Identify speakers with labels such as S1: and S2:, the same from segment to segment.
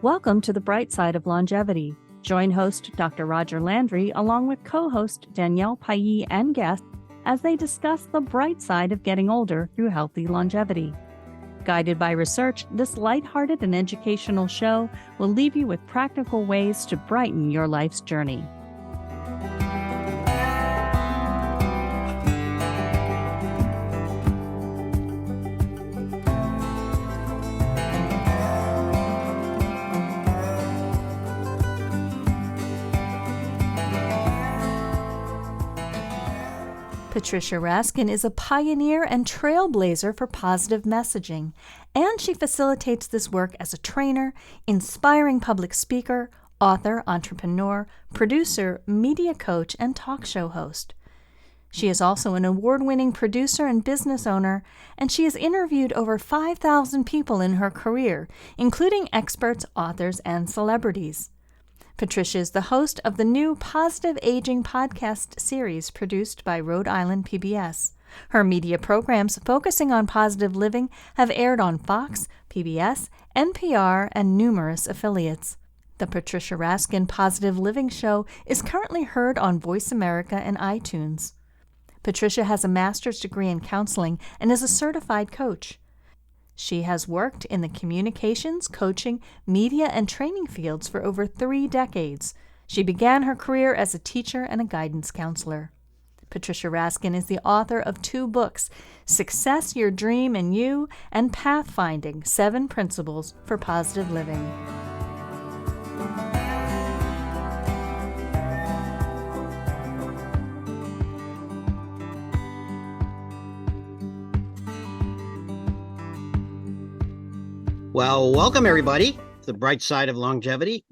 S1: Welcome to the bright side of longevity. Join host Dr. Roger Landry along with co-host Danielle Pailly and guests as they discuss the bright side of getting older through healthy longevity. Guided by research, this lighthearted and educational show will leave you with practical ways to brighten your life's journey. Patricia Raskin is a pioneer and trailblazer for positive messaging, and she facilitates this work as a trainer, inspiring public speaker, author, entrepreneur, producer, media coach, and talk show host. She is also an award-winning producer and business owner, and she has interviewed over 5,000 people in her career, including experts, authors, and celebrities. Patricia is the host of the new Positive Aging podcast series produced by Rhode Island PBS. Her media programs focusing on positive living have aired on Fox, PBS, NPR, and numerous affiliates. The Patricia Raskin Positive Living Show is currently heard on Voice America and iTunes. Patricia has a master's degree in counseling and is a certified coach. She has worked in the communications, coaching, media, and training fields for over 3 decades. She began her career as a teacher and a guidance counselor. Patricia Raskin is the author of 2 books, Success, Your Dream, and You, and Pathfinding, 7 Principles for Positive Living.
S2: Well, welcome everybody to the bright side of longevity.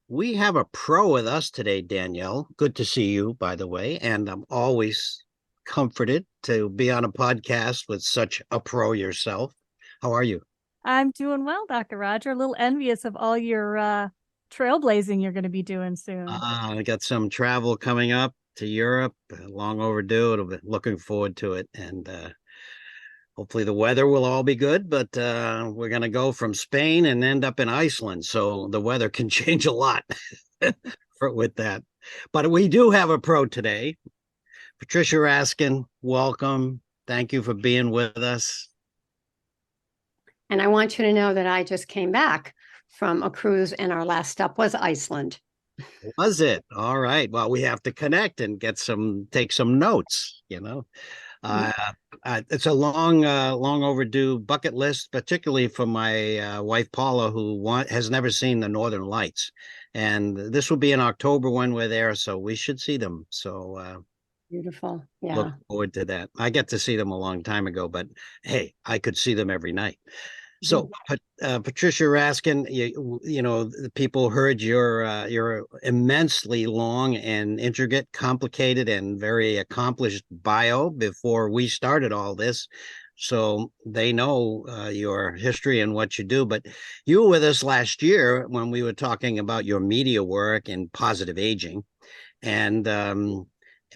S2: We have a pro with us today, Danielle. Good to see you, by the way. And I'm always comforted to be on a podcast with such a pro yourself. How are you?
S1: I'm doing well, Dr. Roger. A little envious of all your trailblazing you're going to be doing soon.
S2: I got some travel coming up to Europe, long overdue. Looking forward to it. And hopefully the weather will all be good, but we're going to go from Spain and end up in Iceland. So the weather can change a lot with that. But we do have a pro today. Patricia Raskin, welcome. Thank you for being with us.
S3: And I want you to know that I just came back from a cruise and our last stop was Iceland.
S2: Was it? All right. Well, we have to connect and take some notes, you know. It's a long overdue bucket list, particularly for my wife Paula, who has never seen the Northern Lights, and this will be in October when we're there, so we should see them. So
S3: beautiful, yeah.
S2: Look forward to that. I get to see them a long time ago, but hey, I could see them every night. So, Patricia Raskin, you know, the people heard your immensely long and intricate, complicated, and very accomplished bio before we started all this. So they know your history and what you do. But you were with us last year when we were talking about your media work and positive aging. And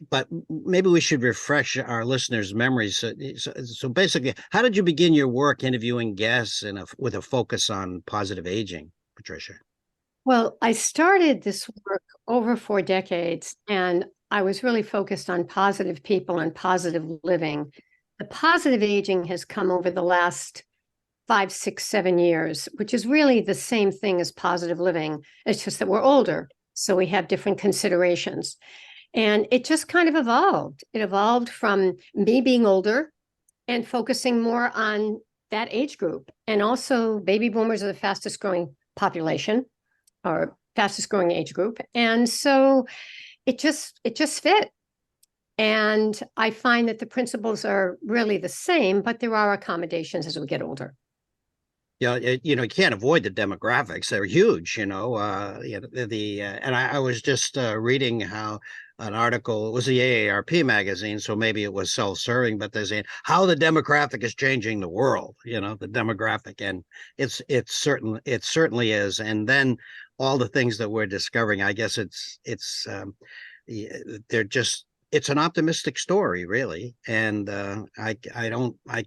S2: but maybe we should refresh our listeners' memories. So basically, how did you begin your work interviewing guests with a focus on positive aging, Patricia?
S3: Well, I started this work over 4 decades, and I was really focused on positive people and positive living. The positive aging has come over the last 5, 6, 7 years, which is really the same thing as positive living. It's just that we're older, so we have different considerations. And it just kind of evolved. It evolved from me being older and focusing more on that age group. And also baby boomers are the fastest growing population or fastest growing age group. And so it just fit. And I find that the principles are really the same, but there are accommodations as we get older.
S2: Yeah, you can't avoid the demographics. They're huge, and I was just reading how an article, it was the AARP magazine, so maybe it was self-serving, but they're saying how the demographic is changing the world, the demographic, and it certainly is. And then all the things that we're discovering, I guess they're just it's an optimistic story, really. And I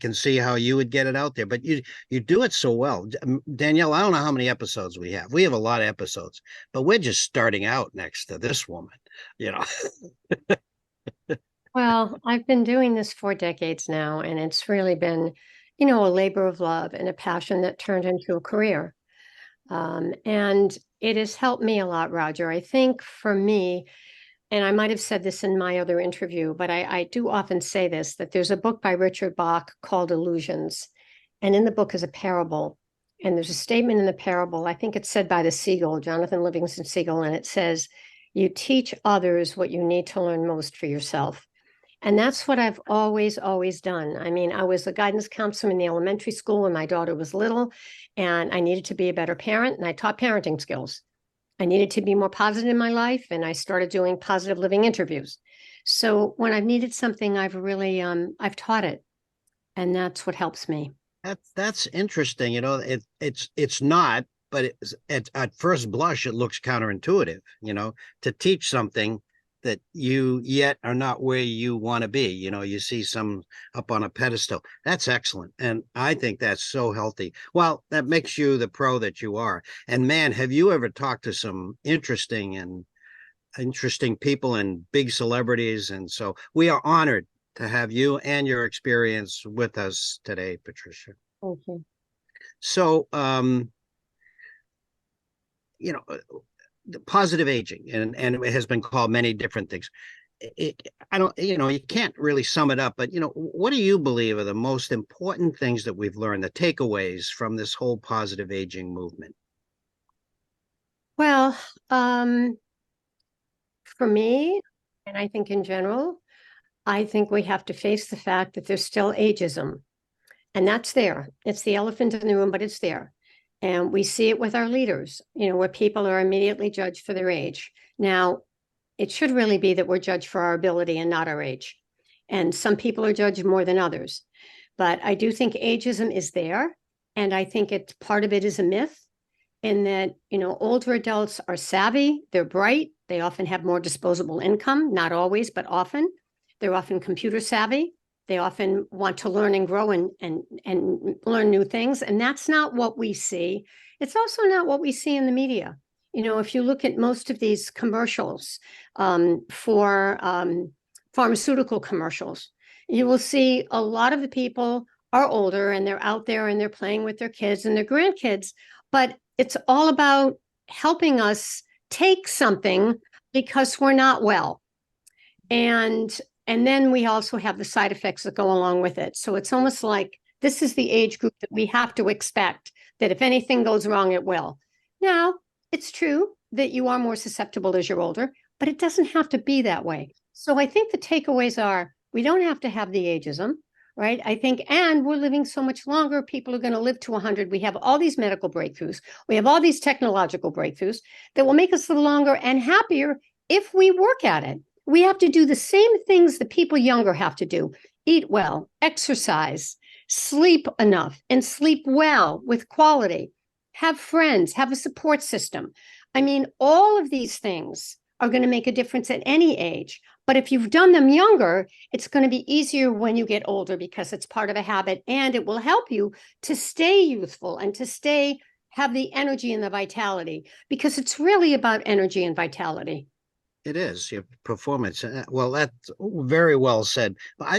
S2: can see how you would get it out there, but you do it so well. Danielle, I don't know how many episodes we have. We have a lot of episodes, but we're just starting out next to this woman, you know.
S3: Well, I've been doing this for decades now, and it's really been, a labor of love and a passion that turned into a career. And it has helped me a lot, Roger. I think for me, and I might have said this in my other interview, but I do often say this, that there's a book by Richard Bach called Illusions. And in the book is a parable. And there's a statement in the parable, I think it's said by the Seagull, Jonathan Livingston Seagull, and it says, "You teach others what you need to learn most for yourself." And that's what I've always, always done. I mean, I was a guidance counselor in the elementary school when my daughter was little, and I needed to be a better parent, and I taught parenting skills. I needed to be more positive in my life, and I started doing positive living interviews. So when I've needed something, I've really I've taught it, and that's what helps me.
S2: That's interesting. It's not, but at first blush, it looks counterintuitive, to teach something that you yet are not where you want to be. You see some up on a pedestal. That's excellent. And I think that's so healthy. Well, that makes you the pro that you are. And man, have you ever talked to some interesting people and big celebrities? And so we are honored to have you and your experience with us today, Patricia.
S3: Thank you.
S2: So, positive aging, and it has been called many different things. I don't, you can't really sum it up, but what do you believe are the most important things that we've learned, the takeaways from this whole positive aging movement?
S3: Well, for me, and I think in general, I think we have to face the fact that there's still ageism, and that's there. It's the elephant in the room, but it's there. And we see it with our leaders, where people are immediately judged for their age. Now, it should really be that we're judged for our ability and not our age. And some people are judged more than others. But I do think ageism is there. And I think part of it is a myth in that, older adults are savvy, they're bright, they often have more disposable income, not always, but often. They're often computer savvy. They often want to learn and grow and learn new things. And that's not what we see. It's also not what we see in the media. If you look at most of these commercials for pharmaceutical commercials, you will see a lot of the people are older and they're out there and they're playing with their kids and their grandkids. But it's all about helping us take something because we're not well. And then we also have the side effects that go along with it. So it's almost like this is the age group that we have to expect that if anything goes wrong, it will. Now, it's true that you are more susceptible as you're older, but it doesn't have to be that way. So I think the takeaways are we don't have to have the ageism, right? I think, and we're living so much longer. People are going to live to 100. We have all these medical breakthroughs. We have all these technological breakthroughs that will make us live longer and happier if we work at it. We have to do the same things that people younger have to do: eat well, exercise, sleep enough, and sleep well with quality, have friends, have a support system. I mean, all of these things are going to make a difference at any age. But if you've done them younger, it's going to be easier when you get older because it's part of a habit, and it will help you to stay youthful and to have the energy and the vitality, because it's really about energy and vitality.
S2: It is your performance. Well, that's very well said. But I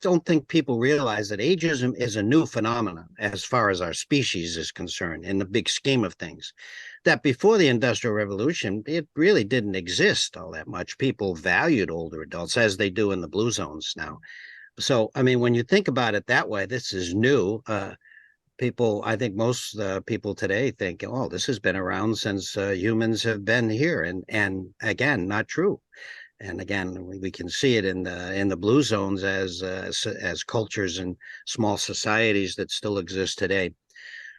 S2: don't think people realize that ageism is a new phenomenon as far as our species is concerned in the big scheme of things. That before the Industrial Revolution, it really didn't exist all that much. People valued older adults as they do in the blue zones now. So, I mean, when you think about it that way, this is new. I think most people today think, oh, this has been around since humans have been here, and again, not true. And again, we can see it in the blue zones as cultures and small societies that still exist today.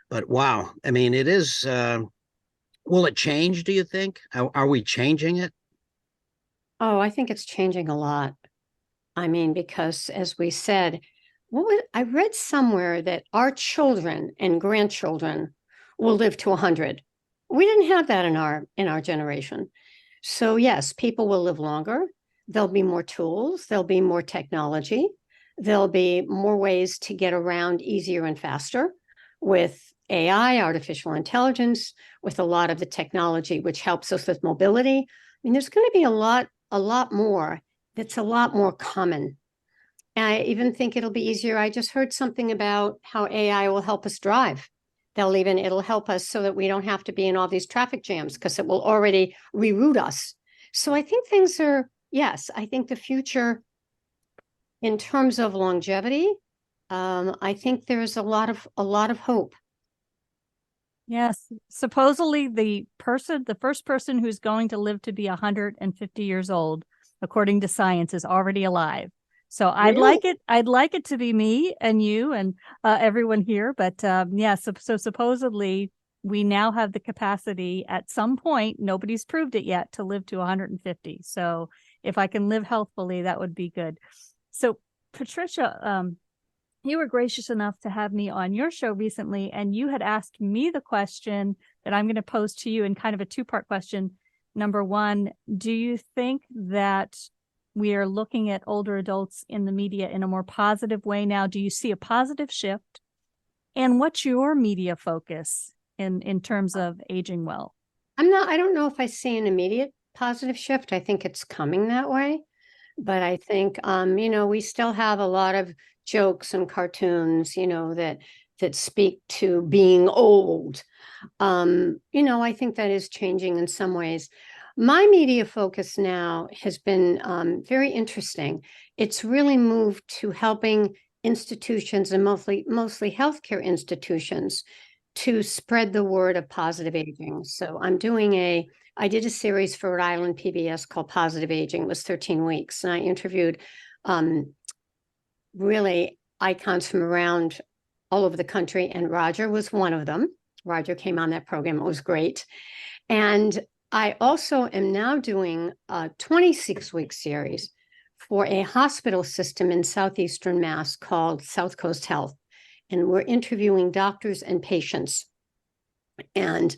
S2: But wow, I mean, it is. Will it change? Do you think? Are we changing it?
S3: Oh, I think it's changing a lot. I mean, because as we said, I read somewhere that our children and grandchildren will live to 100. We didn't have that in our generation. So yes, people will live longer. there'll be more tools, there'll be more technology, there'll be more ways to get around easier and faster with AI, artificial intelligence, with a lot of the technology, which helps us with mobility. I mean, there's going to be a lot more that's a lot more common. And I even think it'll be easier. I just heard something about how AI will help us drive. It'll help us so that we don't have to be in all these traffic jams because it will already reroute us. So I think yes, I think the future in terms of longevity, I think there's a lot of hope.
S1: Yes, supposedly the first person who's going to live to be 150 years old, according to science, is already alive. So I'd like it to be me and you and everyone here. But so supposedly we now have the capacity at some point, nobody's proved it yet, to live to 150. So if I can live healthfully, that would be good. So Patricia, you were gracious enough to have me on your show recently, and you had asked me the question that I'm going to pose to you in kind of a two-part question. Number one, do you think that we are looking at older adults in the media in a more positive way now? Do you see a positive shift? And what's your media focus in terms of aging well?
S3: I don't know if I see an immediate positive shift. I think it's coming that way. But I think, we still have a lot of jokes and cartoons, that speak to being old. I think that is changing in some ways. My media focus now has been very interesting. It's really moved to helping institutions and mostly healthcare institutions to spread the word of positive aging. So I did a series for Rhode Island PBS called Positive Aging. It was 13 weeks. And I interviewed really icons from around all over the country. And Roger was one of them. Roger came on that program. It was great. And I also am now doing a 26-week series for a hospital system in Southeastern Mass called South Coast Health. And we're interviewing doctors and patients and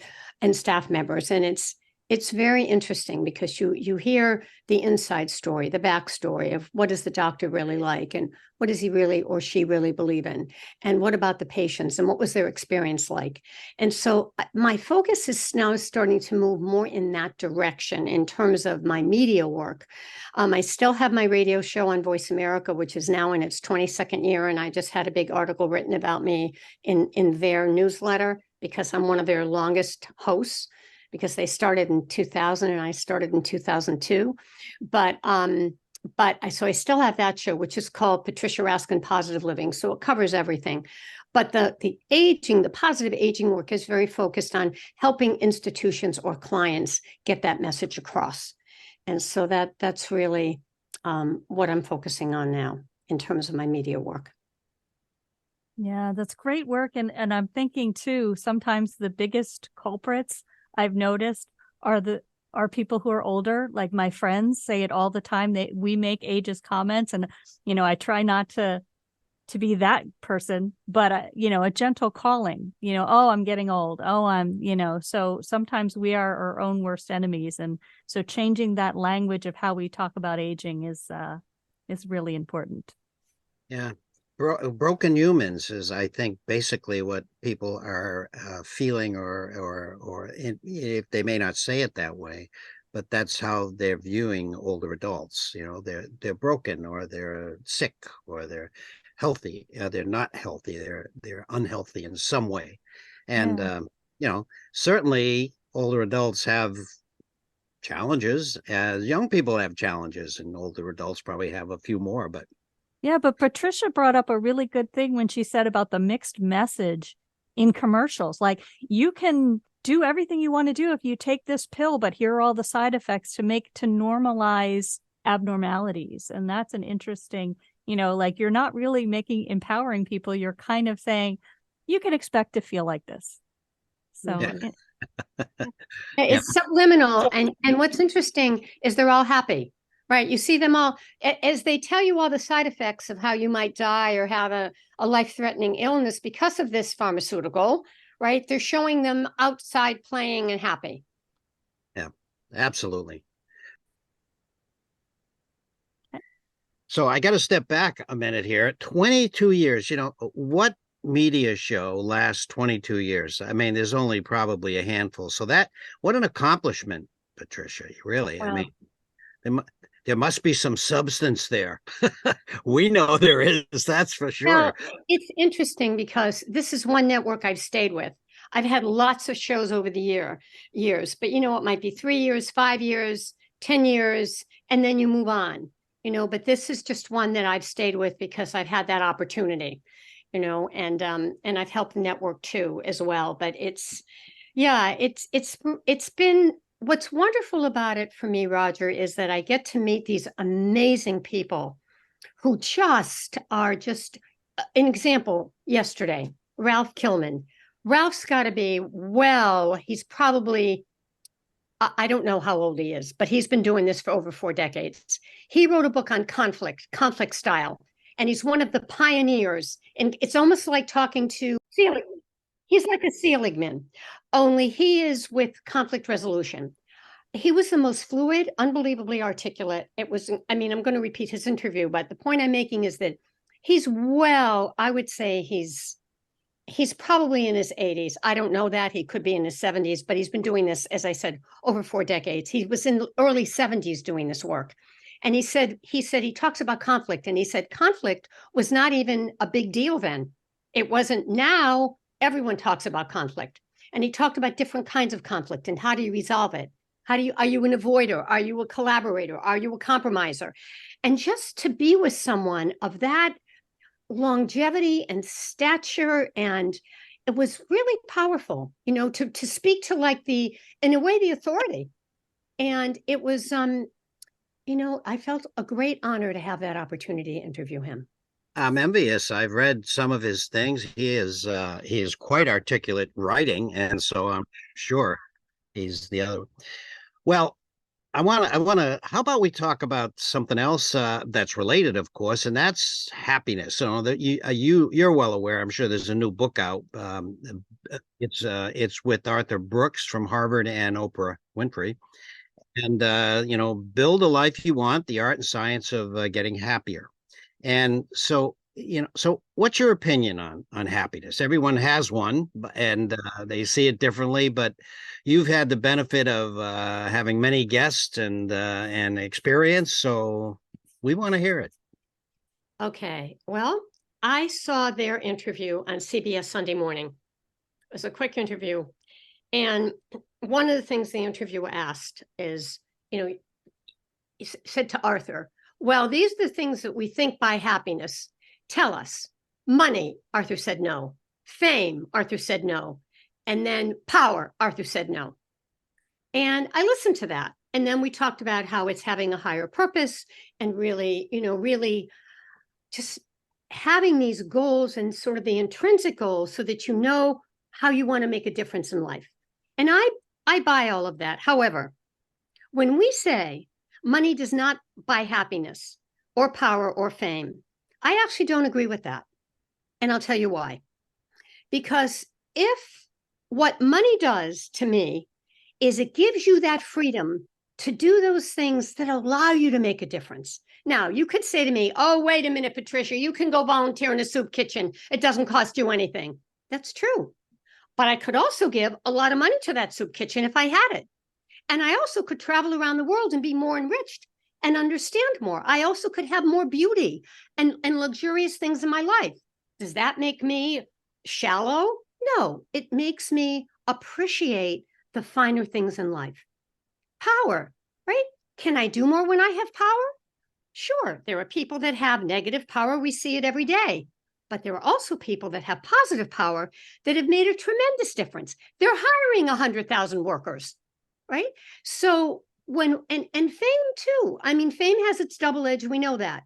S3: staff members. And it's very interesting because you hear the inside story, the backstory of what is the doctor really like and what does he really or she really believe in, and what about the patients and what was their experience like. And so my focus is now starting to move more in that direction in terms of my media work. I still have my radio show on Voice America, which is now in its 22nd year, and I just had a big article written about me in their newsletter because I'm one of their longest hosts, because they started in 2000 and I started in 2002. So I still have that show, which is called Patricia Raskin Positive Living. So it covers everything. But the positive aging work is very focused on helping institutions or clients get that message across. And so that's really what I'm focusing on now in terms of my media work.
S1: Yeah, that's great work. And I'm thinking too, sometimes the biggest culprits I've noticed are people who are older. Like my friends say it all the time. We make ageist comments, and I try not to be that person, but a gentle calling. Oh, I'm getting old. Oh, I'm So sometimes we are our own worst enemies, and so changing that language of how we talk about aging is really important.
S2: Yeah. Broken humans is, I think, basically what people are feeling, or if they may not say it that way, but that's how they're viewing older adults. They're broken, or they're sick, or they're healthy. They're not healthy. They're unhealthy in some way, and certainly older adults have challenges, as young people have challenges, and older adults probably have a few more, but.
S1: Yeah, but Patricia brought up a really good thing when she said about the mixed message in commercials. Like, you can do everything you want to do if you take this pill, but here are all the side effects to normalize abnormalities. And that's an interesting, like, you're not really empowering people. You're kind of saying you can expect to feel like this. So
S3: It's subliminal. And what's interesting is they're all happy. Right. You see them all as they tell you all the side effects of how you might die or have a life-threatening illness because of this pharmaceutical. Right. They're showing them outside playing and happy.
S2: Yeah, absolutely. So I got to step back a minute here. 22 years, what media show lasts 22 years? I mean, there's only probably a handful. So what an accomplishment, Patricia, really. I
S3: Well,
S2: mean, there, there must be some substance there. We know there is, that's for
S3: now,
S2: sure.
S3: it's interesting because this is one network I've stayed with. I've had lots of shows over the years, but it might be 3 years, 5 years, 10 years, and then you move on, but this is just one that I've stayed with because I've had that opportunity, and I've helped the network too as well. But it's been what's wonderful about it for me, Roger, is that I get to meet these amazing people who are just an example yesterday, Ralph Kilman. Ralph's got to be, he's probably, I don't know how old he is, but he's been doing this for over 4 decades. He wrote a book on conflict style, and he's one of the pioneers. And it's almost like talking to Seligman. He's like a Seligman, only he is with conflict resolution. He was the most fluid, unbelievably articulate. I'm going to repeat his interview, but the point I'm making is that I would say he's probably in his 80s. I don't know that. He could be in his 70s, but he's been doing this, as I said, over 4 decades. He was in the early 70s doing this work. And he said he talks about conflict, and he said conflict was not even a big deal then. It wasn't. Now everyone talks about conflict. And he talked about different kinds of conflict and how do you resolve it? Are you an avoider? Are you a collaborator? Are you a compromiser? And just to be with someone of that longevity and stature, and it was really powerful, to speak to in a way, the authority. And it was, I felt a great honor to have that opportunity to interview him.
S2: I'm envious. I've read some of his things. He is quite articulate writing, and so I'm sure he's the other. Well, how about we talk about something else that's related, of course, and that's happiness. So that you're well aware. I'm sure there's a new book out. It's with Arthur Brooks from Harvard and Oprah Winfrey, and build a life you want: the art and science of getting happier. And so, so what's your opinion on happiness? Everyone has one, and they see it differently. But you've had the benefit of having many guests and experience, so we want to hear it.
S3: Okay, well, I saw their interview on CBS Sunday Morning. It was a quick interview, and one of the things the interviewer asked is, he said to Arthur, well, these are the things that we think by happiness. Tell us. Money, Arthur said no. Fame, Arthur said no. And then power, Arthur said no. And I listened to that. And then we talked about how it's having a higher purpose and really, really just having these goals and sort of the intrinsic goals so that you know how you want to make a difference in life. And I buy all of that. However, when we say money does not buy happiness or power or fame, I actually don't agree with that. And I'll tell you why. Because if what money does to me is it gives you that freedom to do those things that allow you to make a difference. Now, you could say to me, oh, wait a minute, Patricia, you can go volunteer in a soup kitchen. It doesn't cost you anything. That's true. But I could also give a lot of money to that soup kitchen if I had it. And I also could travel around the world and be more enriched and understand more. I also could have more beauty and luxurious things in my life. Does that make me shallow? No, it makes me appreciate the finer things in life. Power, right? Can I do more when I have power? Sure, there are people that have negative power. We see it every day. But there are also people that have positive power that have made a tremendous difference. They're hiring 100,000 workers. Right. So and fame too. I mean, fame has its double edge. We know that.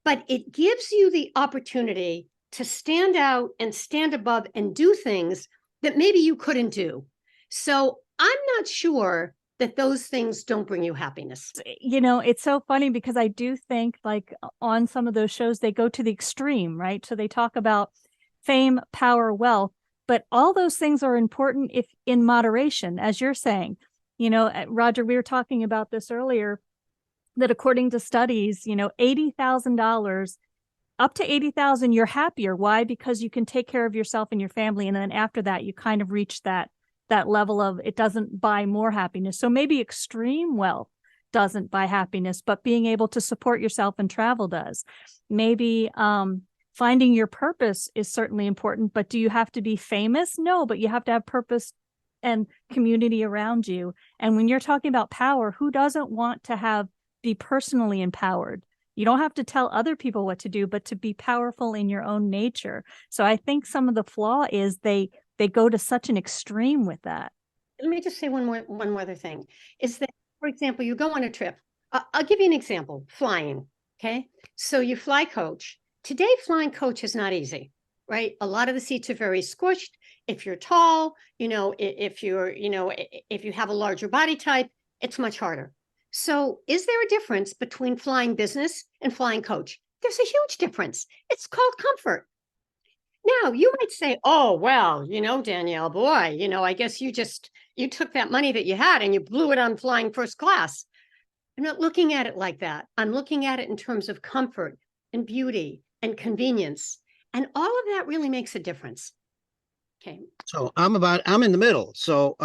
S3: But it gives you the opportunity to stand out and stand above and do things that maybe you couldn't do. So I'm not sure that those things don't bring you happiness.
S1: It's so funny because I do think like on some of those shows, they go to the extreme, right? So they talk about fame, power, wealth, but all those things are important if in moderation, as you're saying. Roger, we were talking about this earlier. that according to studies, $80,000, up to 80,000, you're happier. Why? Because you can take care of yourself and your family. And then after that, you kind of reach that level of, it doesn't buy more happiness. So maybe extreme wealth doesn't buy happiness, but being able to support yourself and travel does. Maybe finding your purpose is certainly important, but do you have to be famous? No, but you have to have purpose and community around you. And when you're talking about power, who doesn't want to be personally empowered? You don't have to tell other people what to do, but to be powerful in your own nature. So I think some of the flaw is they go to such an extreme with that.
S3: Let me just say one more other thing is that, for example, you go on a trip. I'll give you an example, flying. Okay. So you fly coach. Today, flying coach is not easy, right? A lot of the seats are very squished. If you're tall, if you have a larger body type, it's much harder. So is there a difference between flying business and flying coach? There's a huge difference. It's called comfort. Now, you might say, oh, well, Danielle, boy, I guess you took that money that you had and you blew it on flying first class. I'm not looking at it like that. I'm looking at it in terms of comfort and beauty and convenience. And all of that really makes a difference. Okay.
S2: So I'm in the middle. So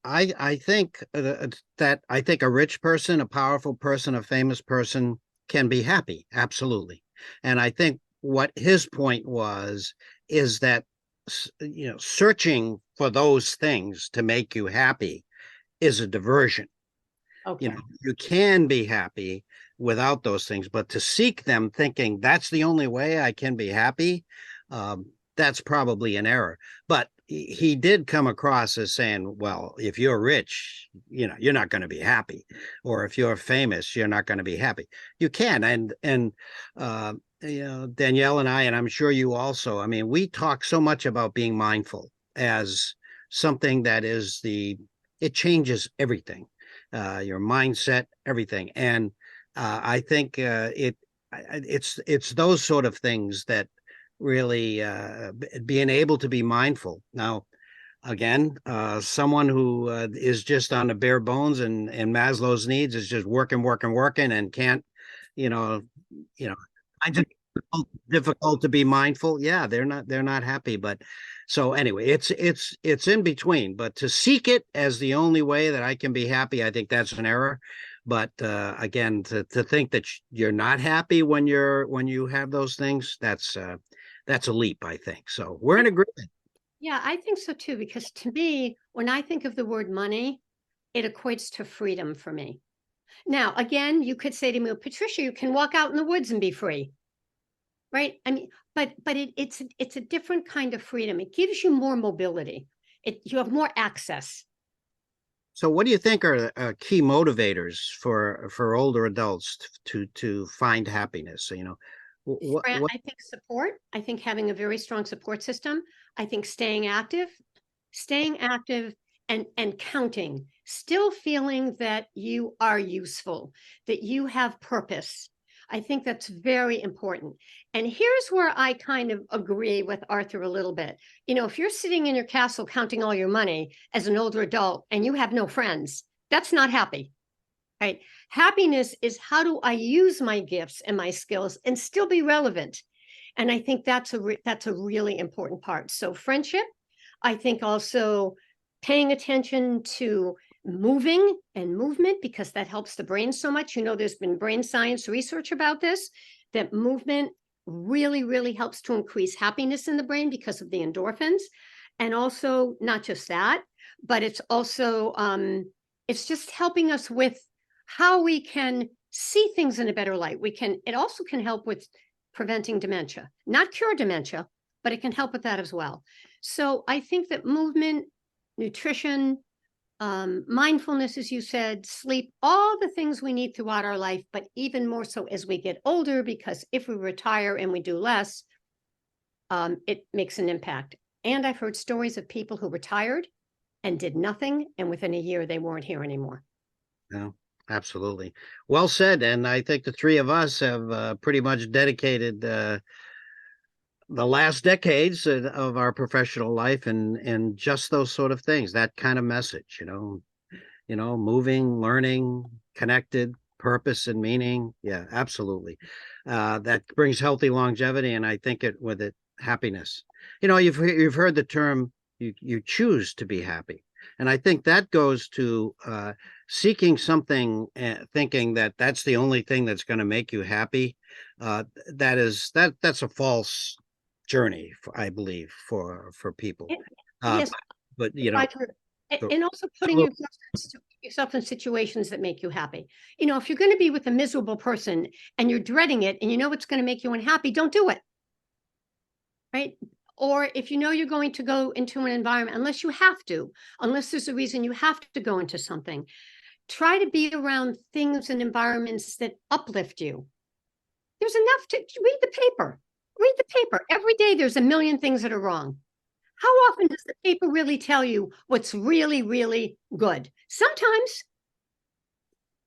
S2: I think that I think a rich person, a powerful person, a famous person can be happy. Absolutely. And I think what his point is that, searching for those things to make you happy is a diversion.
S3: Okay.
S2: You can be happy without those things, but to seek them thinking that's the only way I can be happy, that's probably an error. But he did come across as saying, well, if you're rich, you're not going to be happy. Or if you're famous, you're not going to be happy. You can. And Danielle and I, and I'm sure you also, I mean, we talk so much about being mindful as something that it changes everything, your mindset, everything. And I think it's those sort of things that really being able to be mindful. Now, again, someone who is just on the bare bones and Maslow's needs is just working and can't, I just difficult to be mindful. Yeah, they're not happy. But so anyway, it's in between. But to seek it as the only way that I can be happy, I think that's an error. But again, to think that you're not happy when you have those things, that's a leap, I think. So we're in agreement.
S3: Yeah, I think so too, because to me, when I think of the word money, it equates to freedom for me. Now, again, you could say to me, Patricia, you can walk out in the woods and be free. Right? I mean, but it's a different kind of freedom. It gives you more mobility. You have more access.
S2: So what do you think are key motivators for older adults to find happiness?
S3: I think support. I think having a very strong support system. I think staying active and counting, still feeling that you are useful, that you have purpose. I think that's very important. And here's where I kind of agree with Arthur a little bit. If you're sitting in your castle counting all your money as an older adult and you have no friends, that's not happy, right? Happiness is, how do I use my gifts and my skills and still be relevant? And I think that's a really important part. So friendship, I think also paying attention to moving and movement, because that helps the brain so much. There's been brain science research about this, that movement really, really helps to increase happiness in the brain because of the endorphins. And also not just that, but it's also, it's just helping us with how we can see things in a better light. It also can help with preventing dementia, not cure dementia, but it can help with that as well. So I think that movement, nutrition, mindfulness, as you said, sleep, all the things we need throughout our life, but even more so as we get older, because if we retire and we do less, it makes an impact. And I've heard stories of people who retired and did nothing, and within a year they weren't here anymore.
S2: Yeah, absolutely. Well said. And I think the three of us have pretty much dedicated the last decades of our professional life and just those sort of things, that kind of message, moving, learning, connected, purpose and meaning. Yeah, absolutely. That brings healthy longevity, and I think it with it happiness. You've heard the term you choose to be happy, and I think that goes to seeking something, thinking that that's the only thing that's going to make you happy. That's a false journey, I believe, for people.
S3: Yes,
S2: but
S3: Roger,
S2: the-
S3: and also putting yourself in situations that make you happy. If you're going to be with a miserable person and you're dreading it and you know it's going to make you unhappy, don't do it. Right? Or if you know you're going to go into an environment, unless there's a reason you have to go into something, try to be around things and environments that uplift you. There's enough to read the paper. Read the paper. Every day there's a million things that are wrong. How often does the paper really tell you what's really, really good? Sometimes.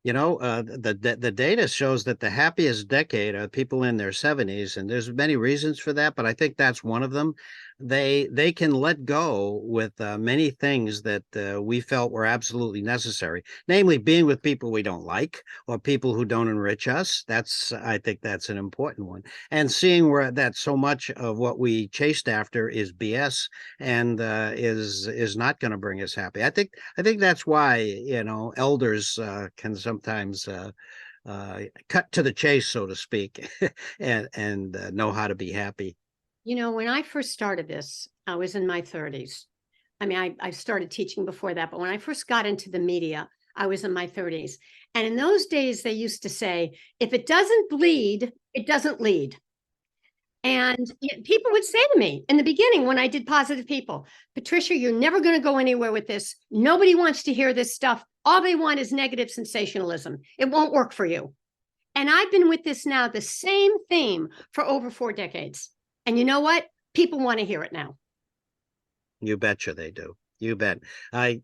S2: The data shows that the happiest decade are people in their 70s, and there's many reasons for that, but I think that's one of them. They can let go with many things that we felt were absolutely necessary, namely being with people we don't like or people who don't enrich us. I think that's an important one. And seeing where that so much of what we chased after is BS and is not going to bring us happy. I think that's why elders can sometimes cut to the chase, so to speak, and know how to be happy.
S3: When I first started this, I was in my 30s. I mean, I started teaching before that, but when I first got into the media, I was in my 30s. And in those days, they used to say, if it doesn't bleed, it doesn't lead. And people would say to me in the beginning when I did Positive People, Patricia, you're never going to go anywhere with this. Nobody wants to hear this stuff. All they want is negative sensationalism. It won't work for you. And I've been with this now, the same theme for over 4 decades. And you know what? People want to hear it now.
S2: You betcha they do. You bet. My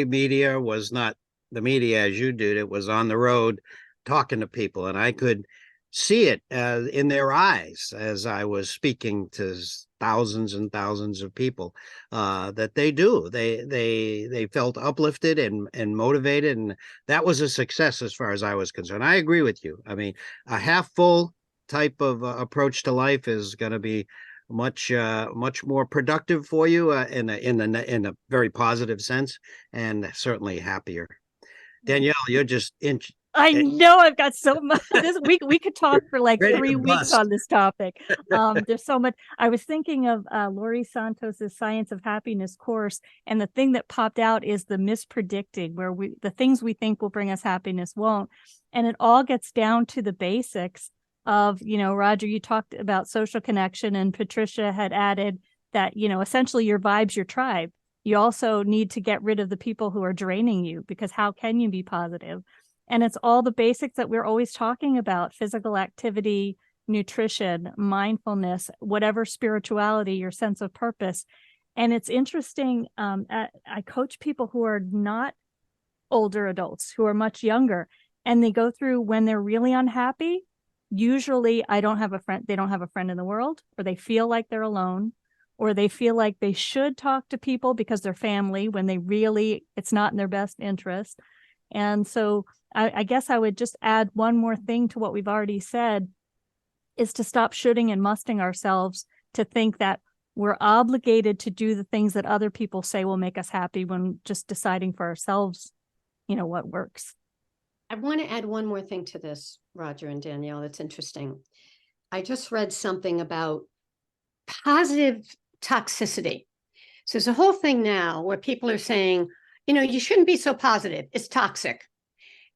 S2: media was not the media as you did. It was on the road talking to people, and I could see it in their eyes as I was speaking to thousands and thousands of people that they do. They felt uplifted and motivated, and that was a success as far as I was concerned. I agree with you. I mean, a half full type of approach to life is going to be much more productive for you in a very positive sense, and certainly happier. Danielle, you're just
S1: I know I've got so much. We could talk for like
S2: Ready
S1: 3
S2: to
S1: weeks
S2: bust.
S1: on this topic. There's so much. I was thinking of Laurie Santos's Science of Happiness course, and the thing that popped out is the mispredicting, where the things we think will bring us happiness won't. And it all gets down to the basics of, Roger, you talked about social connection, and Patricia had added that, essentially your vibe's your tribe. You also need to get rid of the people who are draining you, because how can you be positive? And it's all the basics that we're always talking about: physical activity, nutrition, mindfulness, whatever spirituality, your sense of purpose. And it's interesting. I coach people who are not older adults, who are much younger, and they go through when they're really unhappy. Usually they don't have a friend in the world, or they feel like they're alone, or they feel like they should talk to people because they're family when it's not in their best interest. And so I guess I would just add one more thing to what we've already said, is to stop shoulding and musting ourselves to think that we're obligated to do the things that other people say will make us happy, when just deciding for ourselves, what works.
S3: I want to add one more thing to this, Roger and Danielle. That's interesting. I just read something about positive toxicity. So there's a whole thing now where people are saying, you shouldn't be so positive. It's toxic.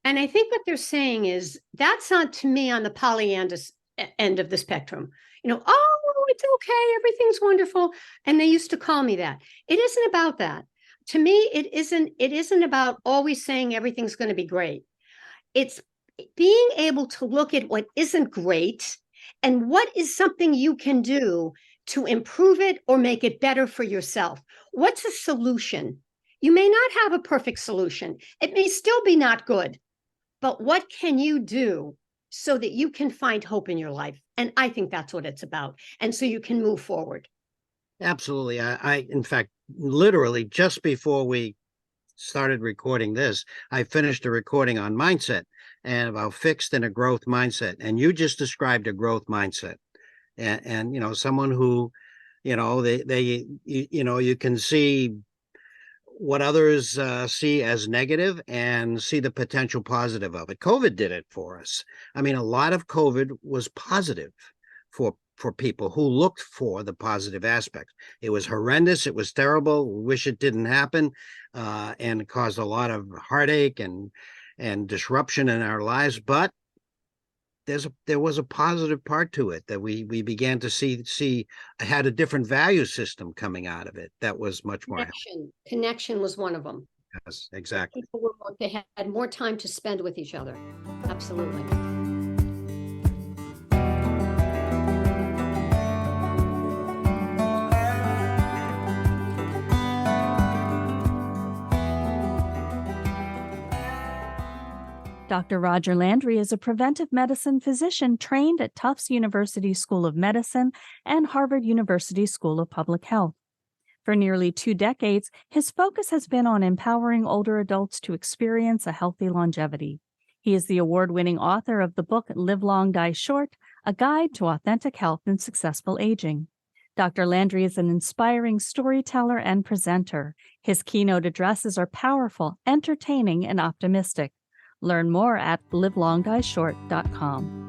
S3: And I think what they're saying is that's not, to me, on the Pollyanna end of the spectrum. Oh, it's okay, everything's wonderful. And they used to call me that. It isn't about that. To me, it isn't about always saying everything's going to be great. It's being able to look at what isn't great and what is something you can do to improve it or make it better for yourself. What's a solution? You may not have a perfect solution. It may still be not good, but what can you do so that you can find hope in your life? And I think that's what it's about. And so you can move forward.
S2: Absolutely. I in fact, literally just before we started recording this, I finished a recording on mindset and about fixed and a growth mindset. And you just described a growth mindset. And you know, someone who, you know, you can see what others see as negative and see the potential positive of it. COVID did it for us. I mean, a lot of COVID was positive for people who looked for the positive aspects. It was horrendous. It was terrible. We wish it didn't happen, and it caused a lot of heartache and disruption in our lives. But there was a positive part to it that we began to see had a different value system coming out of it that was much more
S3: Connection. Connection was one of them.
S2: Yes, exactly.
S3: They had more time to spend with each other. Absolutely.
S1: Dr. Roger Landry is a preventive medicine physician trained at Tufts University School of Medicine and Harvard University School of Public Health. For nearly 2 decades, his focus has been on empowering older adults to experience a healthy longevity. He is the award-winning author of the book Live Long, Die Short, A Guide to Authentic Health and Successful Aging. Dr. Landry is an inspiring storyteller and presenter. His keynote addresses are powerful, entertaining, and optimistic. Learn more at livelongdieshort.com.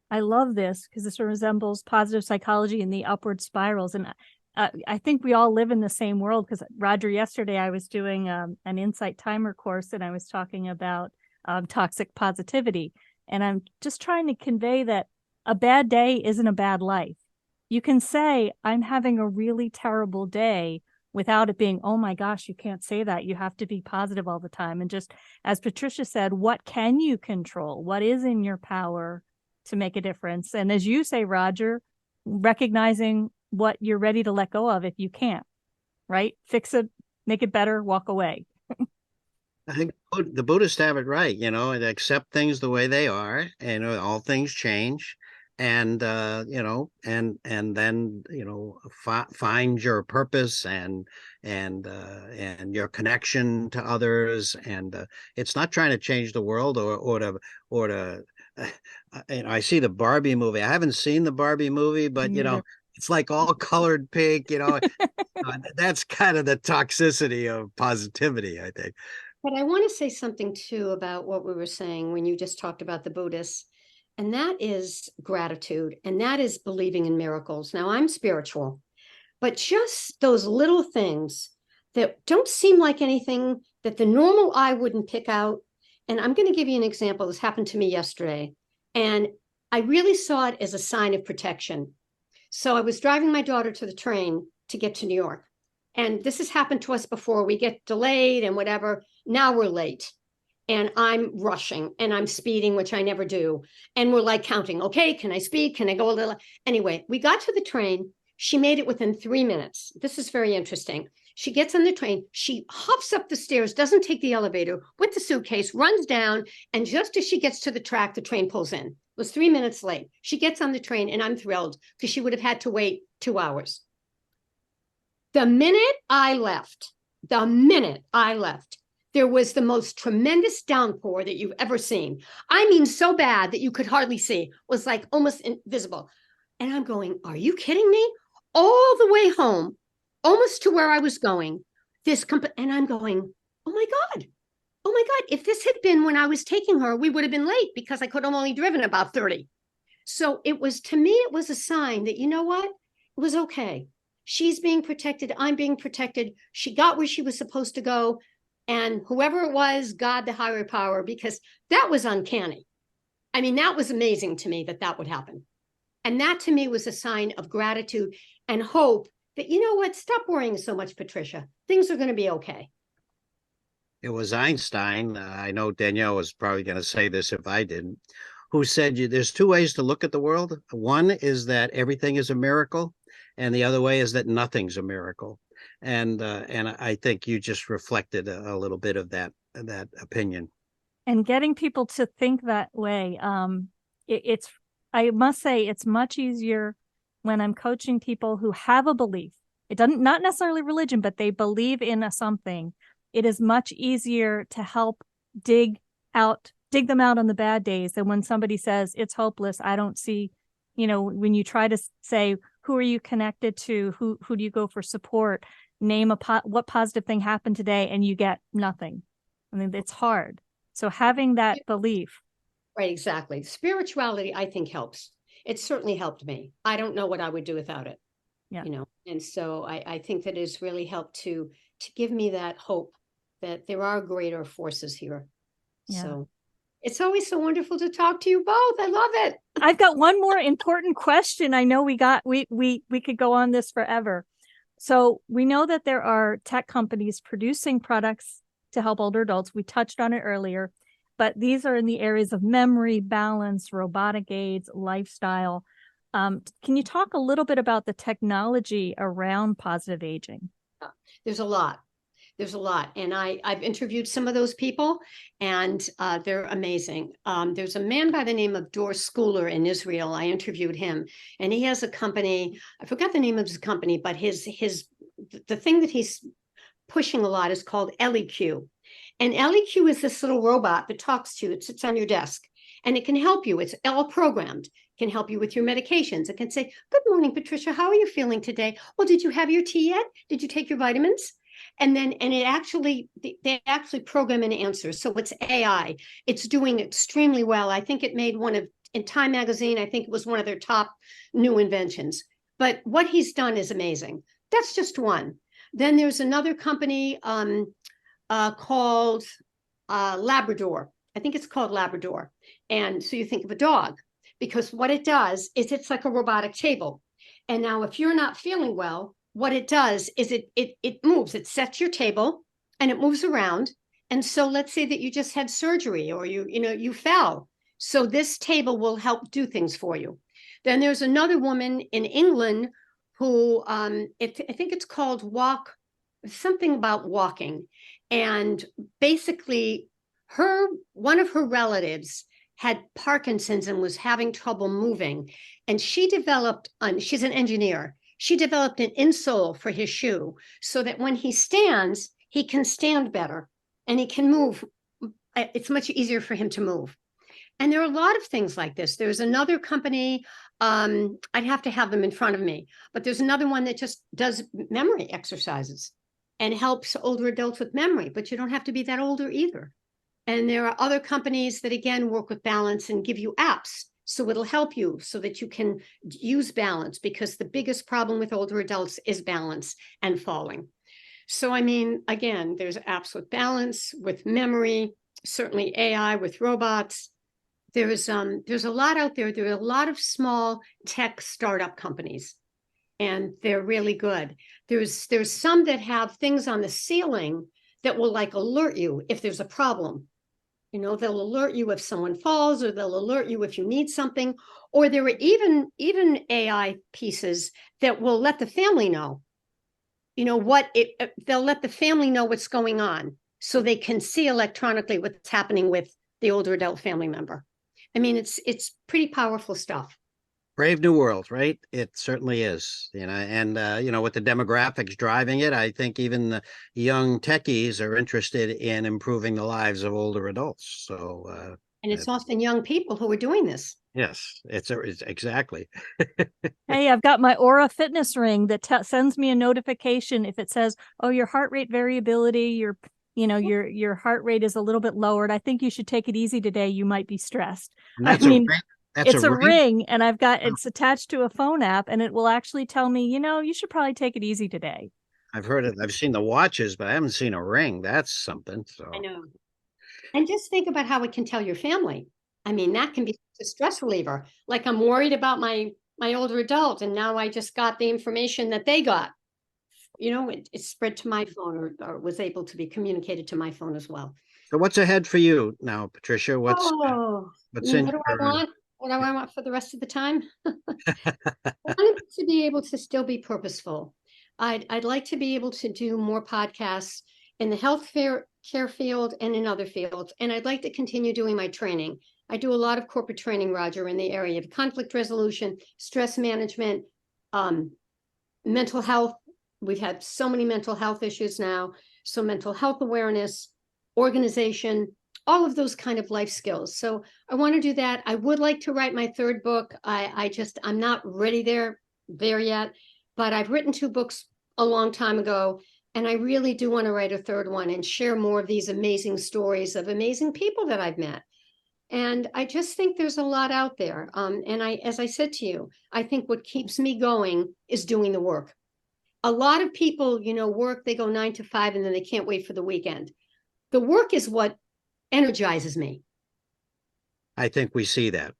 S1: I love this because this resembles positive psychology and the upward spirals. And I think we all live in the same world because, Roger, yesterday I was doing an Insight Timer course and I was talking about toxic positivity. And I'm just trying to convey that a bad day isn't a bad life. You can say, I'm having a really terrible day without it being, oh my gosh, you can't say that. You have to be positive all the time. And just as Patricia said, what can you control? What is in your power to make a difference? And as you say, Roger, recognizing what you're ready to let go of if you can't, right? Fix it, make it better, walk away.
S2: I think the Buddhists have it right, you know, and accept things the way they are, and all things change, and you know, and then you know, find your purpose and your connection to others, and it's not trying to change the world or to you know, I see the Barbie movie. I haven't seen the Barbie movie, but you know, it's like all colored pink, you know. That's kind of the toxicity of positivity, I think.
S3: But I want to say something too about what we were saying when you just talked about the Buddhists, and that is gratitude, and that is believing in miracles. Now, I'm spiritual, but just those little things that don't seem like anything that the normal eye wouldn't pick out. And I'm going to give you an example. This happened to me yesterday, and I really saw it as a sign of protection. So I was driving my daughter to the train to get to New York. And this has happened to us before. We get delayed and whatever. Now we're late. And I'm rushing and I'm speeding, which I never do. And we're like counting, okay, can I speed? Can I go a little? Anyway, we got to the train. She made it within 3 minutes. This is very interesting. She gets on the train. She hops up the stairs, doesn't take the elevator with the suitcase, runs down. And just as she gets to the track, the train pulls in. It was 3 minutes late. She gets on the train and I'm thrilled because she would have had to wait 2 hours. The minute I left, there was the most tremendous downpour that you've ever seen. I mean, so bad that you could hardly see. It was like almost invisible. And I'm going, are you kidding me? All the way home, almost to where I was going, and I'm going, oh my God, if this had been when I was taking her, we would have been late because I could have only driven about 30. So it was, to me, it was a sign that, you know what? It was okay. She's being protected. I'm being protected. She got where she was supposed to go. And whoever it was, God, the higher power, because that was uncanny. I mean, that was amazing to me that would happen. And that to me was a sign of gratitude and hope that, you know what, stop worrying so much, Patricia. Things are going to be okay.
S2: It was Einstein. I know Danielle was probably going to say this if I didn't, who said there's two ways to look at the world. One is that everything is a miracle, and the other way is that nothing's a miracle. And I think you just reflected a little bit of that opinion.
S1: And getting people to think that way, it's I must say it's much easier when I'm coaching people who have a belief. It doesn't, not necessarily religion, but they believe in something. It is much easier to help dig them out on the bad days than when somebody says it's hopeless. I don't see, when you try to say, who are you connected to? Who do you go for support? Name what positive thing happened today, and you get nothing. I mean, it's hard. So having that belief.
S3: Right, exactly. Spirituality, I think, helps. It certainly helped me. I don't know what I would do without it.
S1: Yeah.
S3: And so I think that it's really helped to give me that hope that there are greater forces here.
S1: Yeah.
S3: So it's always so wonderful to talk to you both. I love it.
S1: I've got one more important question. I know we could go on this forever. So we know that there are tech companies producing products to help older adults. We touched on it earlier, but these are in the areas of memory, balance, robotic aids, lifestyle. Can you talk a little bit about the technology around positive aging?
S3: There's a lot. And I've interviewed some of those people, and they're amazing. There's a man by the name of Dor Schooler in Israel. I interviewed him, and he has a company. I forgot the name of his company, but the thing that he's pushing a lot is called LEQ. And LEQ is this little robot that talks to you. It sits on your desk, and it can help you. It's all programmed. It can help you with your medications. It can say, "Good morning, Patricia. How are you feeling today? Well, did you have your tea yet? Did you take your vitamins?" And they actually program an answer. So it's AI. It's doing extremely well. I think it made in Time Magazine, I think it was one of their top new inventions. But what he's done is amazing. That's just one. Then there's another company called Labrador. I think it's called Labrador. And so you think of a dog, because what it does is it's like a robotic table. And now if you're not feeling well, what it does is it moves. It sets your table and it moves around. And so let's say that you just had surgery, or you fell. So this table will help do things for you. Then there's another woman in England who I think it's called something about walking. And basically one of her relatives had Parkinson's and was having trouble moving. And she's an engineer. She developed an insole for his shoe so that when he stands, he can stand better and he can move. It's much easier for him to move. And there are a lot of things like this. There's another company, I'd have to have them in front of me, but there's another one that just does memory exercises and helps older adults with memory, but you don't have to be that older either. And there are other companies that, again, work with balance and give you apps. So it'll help you so that you can use balance, because the biggest problem with older adults is balance and falling. So, I mean, again, there's apps with balance, with memory, certainly AI with robots. There's a lot out there. There are a lot of small tech startup companies, and they're really good. There's some that have things on the ceiling that will alert you if there's a problem. They'll alert you if someone falls, or they'll alert you if you need something. Or there are even AI pieces that will let the family know, they'll let the family know what's going on, so they can see electronically what's happening with the older adult family member. I mean, it's pretty powerful stuff.
S2: Brave new world, right? It certainly is, and with the demographics driving it, I think even the young techies are interested in improving the lives of older adults. So,
S3: and it's often young people who are doing this.
S2: Yes, it's exactly.
S1: Hey, I've got my Aura fitness ring that sends me a notification if it says, "Oh, your heart rate variability, your heart rate is a little bit lowered. I think you should take it easy today. You might be stressed." It's a ring, and it's attached to a phone app, and it will actually tell me, you should probably take it easy today.
S2: I've heard it. I've seen the watches, but I haven't seen a ring. That's something. So
S3: I know. And just think about how it can tell your family. I mean, that can be a stress reliever. Like, I'm worried about my older adult, and now I just got the information that they got. it spread to my phone or was able to be communicated to my phone as well.
S2: So what's ahead for you now, Patricia? What's in
S3: What do I
S2: your
S3: want? What do I want for the rest of the time? I wanted to be able to still be purposeful. I'd like to be able to do more podcasts in the healthcare field and in other fields. And I'd like to continue doing my training. I do a lot of corporate training, Roger, in the area of conflict resolution, stress management, mental health. We've had so many mental health issues now. So mental health awareness, organization, all of those kind of life skills. So I want to do that. I would like to write my third book. I'm not ready there yet, but I've written 2 books a long time ago. And I really do want to write a third one and share more of these amazing stories of amazing people that I've met. And I just think there's a lot out there. And as I said to you, I think what keeps me going is doing the work. A lot of people, work, they go 9 to 5 and then they can't wait for the weekend. The work is what energizes me.
S2: I think we see that.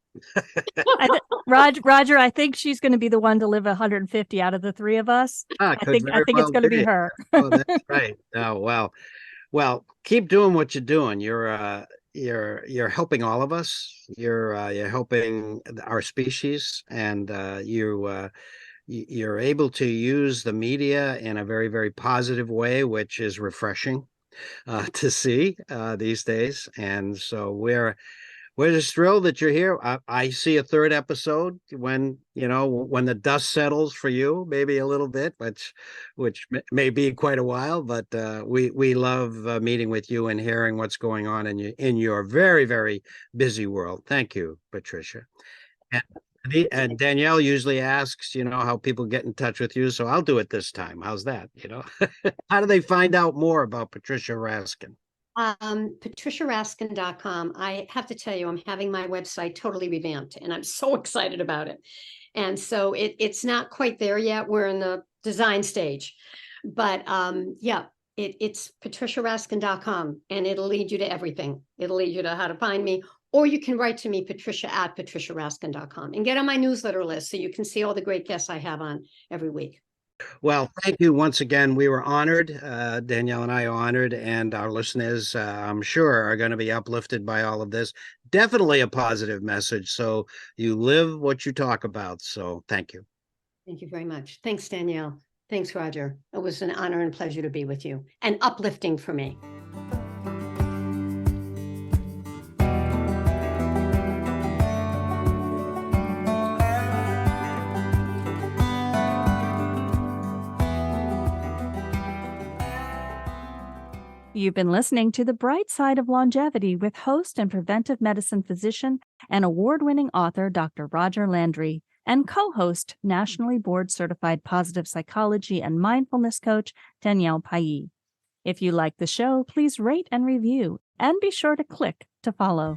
S1: Roger, I think she's going to be the one to live 150 out of the 3 of us. I think it's going to be her.
S2: Oh, that's right. Oh, well, keep doing what you're doing. You're helping all of us. You're helping our species, and you're able to use the media in a very, very positive way, which is refreshing to see these days. And so we're just thrilled that you're here. I see a third episode when the dust settles for you, maybe a little bit, which may be quite a while. But we love meeting with you and hearing what's going on in your very, very busy world. Thank you, Patricia. And Danielle usually asks, how people get in touch with you. So I'll do it this time. How's that? How do they find out more about Patricia Raskin?
S3: PatriciaRaskin.com. I have to tell you, I'm having my website totally revamped and I'm so excited about it. And so it's not quite there yet. We're in the design stage, but it's PatriciaRaskin.com and it'll lead you to everything. It'll lead you to how to find me, or you can write to me, Patricia@PatriciaRaskin.com, and get on my newsletter list so you can see all the great guests I have on every week.
S2: Well, thank you once again. We were honored. Danielle and I are honored, and our listeners, I'm sure, are going to be uplifted by all of this. Definitely a positive message. So you live what you talk about. So thank you.
S3: Thank you very much. Thanks, Danielle. Thanks, Roger. It was an honor and pleasure to be with you, and uplifting for me.
S1: You've been listening to The Bright Side of Longevity with host and preventive medicine physician and award-winning author Dr. Roger Landry and co-host nationally board-certified positive psychology and mindfulness coach Danielle Pailly. If you like the show, please rate and review, and be sure to click to follow.